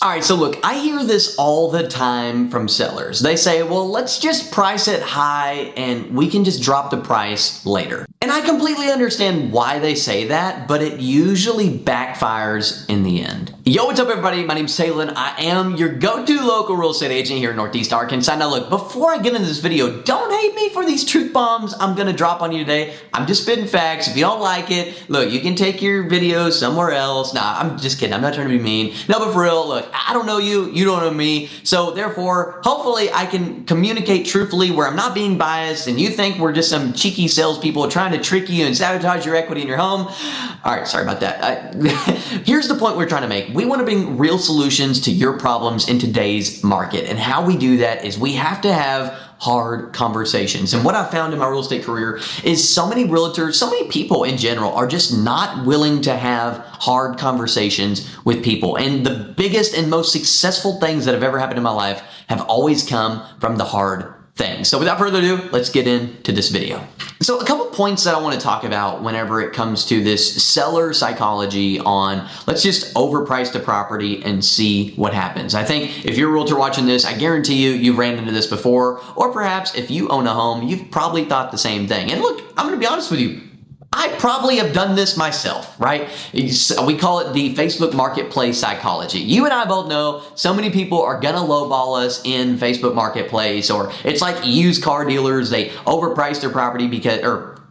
All right, so look, I hear this all the time from sellers. They say, well, let's just price it high and we can just drop the price later. And I completely understand why they say that, but it usually backfires in the end. Yo, what's up everybody? My name's Taylor. I am your go-to local real estate agent here in Northeast Arkansas. Now look, before I get into this video, don't hate me for these truth bombs I'm gonna drop on you today. I'm just spitting facts. If you don't like it, look, you can take your videos somewhere else. Nah, I'm just kidding. I'm not trying to be mean. No, but for real, look, I don't know you, you don't know me. So therefore, hopefully I can communicate truthfully where I'm not being biased and you think we're just some cheeky salespeople trying to trick you and sabotage your equity in your home. All right, sorry about that. Here's the point we're trying to make. We want to bring real solutions to your problems in today's market. And how we do that is we have to have hard conversations. And what I've found in my real estate career is so many realtors, so many people in general are just not willing to have hard conversations with people. And the biggest and most successful things that have ever happened in my life have always come from the hard things. So without further ado, let's get into this video. So a couple points that I want to talk about whenever it comes to this seller psychology on let's just overprice the property and see what happens. I think if you're a realtor watching this, I guarantee you've ran into this before, or perhaps if you own a home, you've probably thought the same thing. And look, I'm going to be honest with you. I probably have done this myself, right? We call it the Facebook Marketplace psychology. You and I both know so many people are gonna lowball us in Facebook Marketplace, or it's like used car dealers. They overprice their property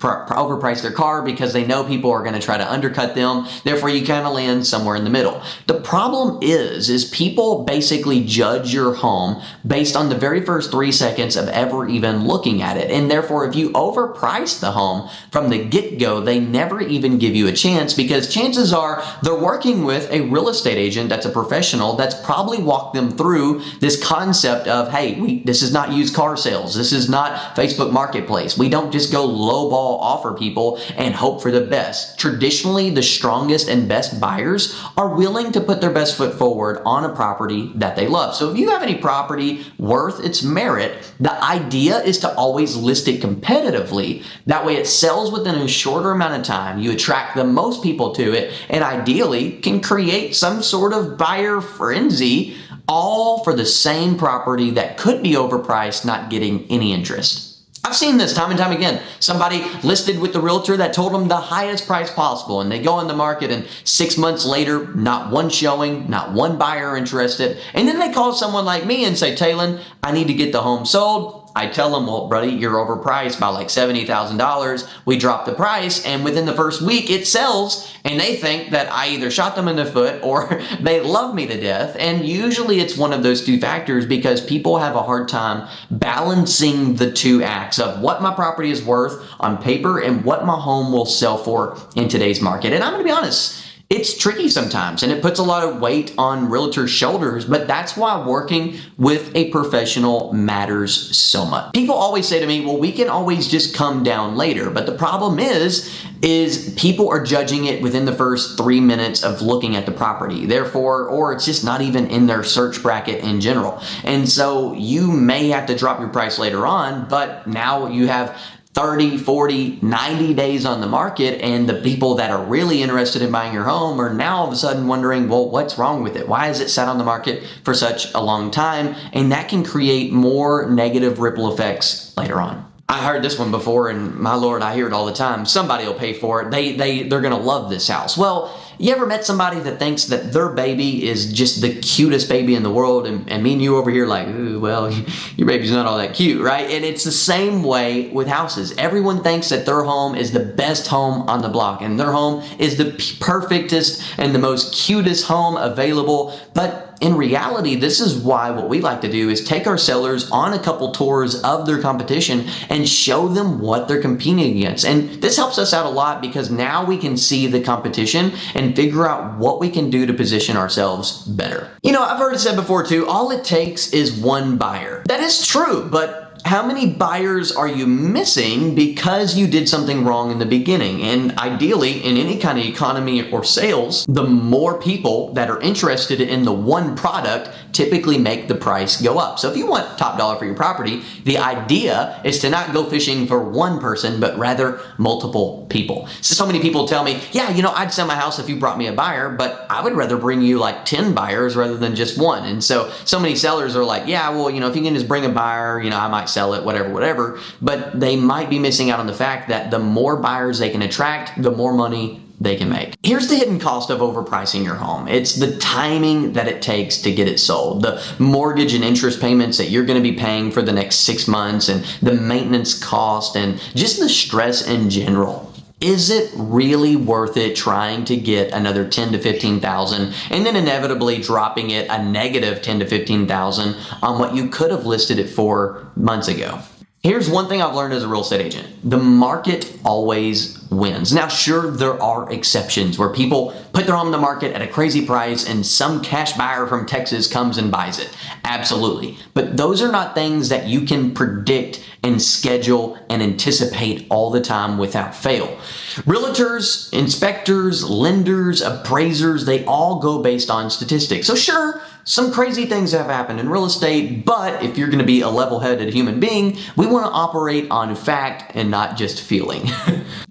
overprice their car because they know people are going to try to undercut them. Therefore, you kind of land somewhere in the middle. The problem is people basically judge your home based on the very first 3 seconds of ever even looking at it. And therefore, if you overprice the home from the get-go, they never even give you a chance, because chances are they're working with a real estate agent that's a professional that's probably walked them through this concept of, hey, this is not used car sales. This is not Facebook Marketplace. We don't just go lowball offer people and hope for the best. Traditionally, the strongest and best buyers are willing to put their best foot forward on a property that they love. So if you have any property worth its merit, the idea is to always list it competitively. That way it sells within a shorter amount of time. You attract the most people to it and ideally can create some sort of buyer frenzy, all for the same property that could be overpriced, not getting any interest. I've seen this time and time again. Somebody listed with the realtor that told them the highest price possible, and they go on the market and 6 months later, not one showing, not one buyer interested. And then they call someone like me and say, Taylor, I need to get the home sold. I tell them, well, buddy, you're overpriced by like $70,000. We drop the price, and within the first week it sells, and they think that I either shot them in the foot or they love me to death. And usually it's one of those two factors, because people have a hard time balancing the two acts of what my property is worth on paper and what my home will sell for in today's market. And I'm going to be honest, it's tricky sometimes, and it puts a lot of weight on realtors' shoulders, but that's why working with a professional matters so much. People always say to me, well, we can always just come down later, but the problem is people are judging it within the first 3 minutes of looking at the property. Therefore, or it's just not even in their search bracket in general. And so you may have to drop your price later on, but now you have 30, 40, 90 days on the market, and the people that are really interested in buying your home are now all of a sudden wondering, well, what's wrong with it? Why is it sat on the market for such a long time? And that can create more negative ripple effects later on. I heard this one before, and my Lord, I hear it all the time. Somebody will pay for it. They're going to love this house. Well, you ever met somebody that thinks that their baby is just the cutest baby in the world, and me and you over here like, ooh, well, your baby's not all that cute, right? And it's the same way with houses. Everyone thinks that their home is the best home on the block, and their home is the perfectest and the most cutest home available. But in reality, this is why what we like to do is take our sellers on a couple tours of their competition and show them what they're competing against. And this helps us out a lot, because now we can see the competition and figure out what we can do to position ourselves better. You know, I've heard it said before too, all it takes is one buyer. That is true, but how many buyers are you missing because you did something wrong in the beginning? And ideally, in any kind of economy or sales, the more people that are interested in the one product typically make the price go up. So if you want top dollar for your property, the idea is to not go fishing for one person, but rather multiple people. So many people tell me, yeah, I'd sell my house if you brought me a buyer, but I would rather bring you like 10 buyers rather than just one. And so many sellers are like, yeah, well, if you can just bring a buyer, I might sell it, whatever. But they might be missing out on the fact that the more buyers they can attract, the more money they can make. Here's the hidden cost of overpricing your home. It's the timing that it takes to get it sold, the mortgage and interest payments that you're going to be paying for the next 6 months, and the maintenance cost, and just the stress in general. Is it really worth it trying to get another 10 to 15,000 and then inevitably dropping it a negative 10 to 15,000 on what you could have listed it for months ago? Here's one thing I've learned as a real estate agent. The market always wins. Now, sure, there are exceptions where people put their home on the market at a crazy price and some cash buyer from Texas comes and buys it. Absolutely. But those are not things that you can predict and schedule and anticipate all the time without fail. Realtors, inspectors, lenders, appraisers, they all go based on statistics. So sure, some crazy things have happened in real estate, but if you're going to be a level-headed human being, we want to operate on fact and not just feeling.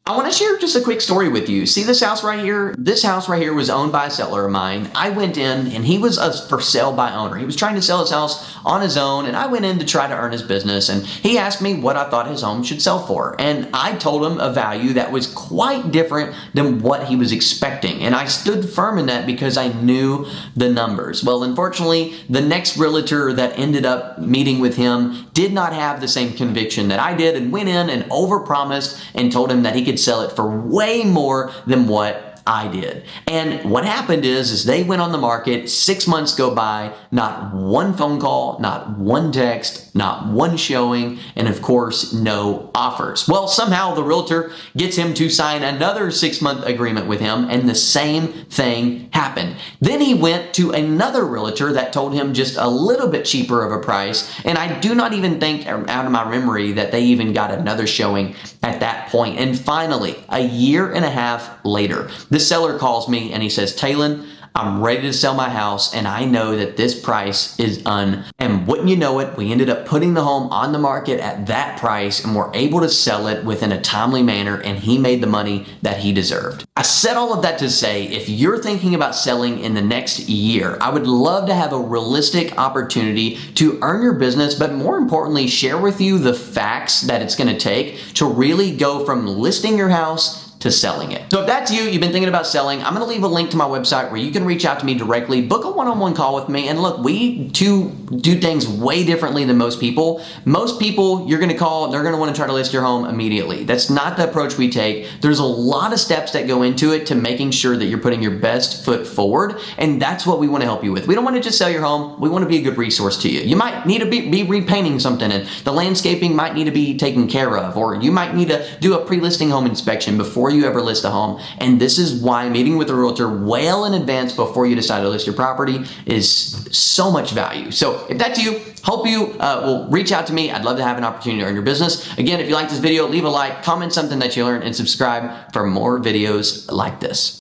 I want to share just a quick story with you. See this house right here? This house right here was owned by a seller of mine. I went in and he was a for sale by owner. He was trying to sell his house on his own, and I went in to try to earn his business, and he asked me what I thought his home should sell for. And I told him a value that was quite different than what he was expecting. And I stood firm in that because I knew the numbers. Well, unfortunately, the next realtor that ended up meeting with him did not have the same conviction that I did, and went in and overpromised and told him that he could sell it for way more than what I did. And what happened is they went on the market, 6 months go by, not one phone call, not one text, not one showing, and of course, no offers. Well, somehow the realtor gets him to sign another 6-month agreement with him, and the same thing happened. Then he went to another realtor that told him just a little bit cheaper of a price, and I do not even think out of my memory that they even got another showing at that point. And finally, a year and a half later, the seller calls me and he says, Talon, I'm ready to sell my house, and I know that this price is And wouldn't you know it, we ended up putting the home on the market at that price, and were able to sell it within a timely manner, and he made the money that he deserved. I said all of that to say, if you're thinking about selling in the next year, I would love to have a realistic opportunity to earn your business, but more importantly, share with you the facts that it's going to take to really go from listing your house to selling it. So if that's you, you've been thinking about selling, I'm going to leave a link to my website where you can reach out to me directly, book a one-on-one call with me. And look, we too do things way differently than most people. Most people, you're going to call, they're going to want to try to list your home immediately. That's not the approach we take. There's a lot of steps that go into it to making sure that you're putting your best foot forward. And that's what we want to help you with. We don't want to just sell your home. We want to be a good resource to you. You might need to be repainting something, and the landscaping might need to be taken care of, or you might need to do a pre-listing home inspection before you ever list a home. And this is why meeting with a realtor well in advance before you decide to list your property is so much value. So if that's you, hope you will reach out to me. I'd love to have an opportunity to earn your business. Again, if you like this video, leave a like, comment something that you learned, and subscribe for more videos like this.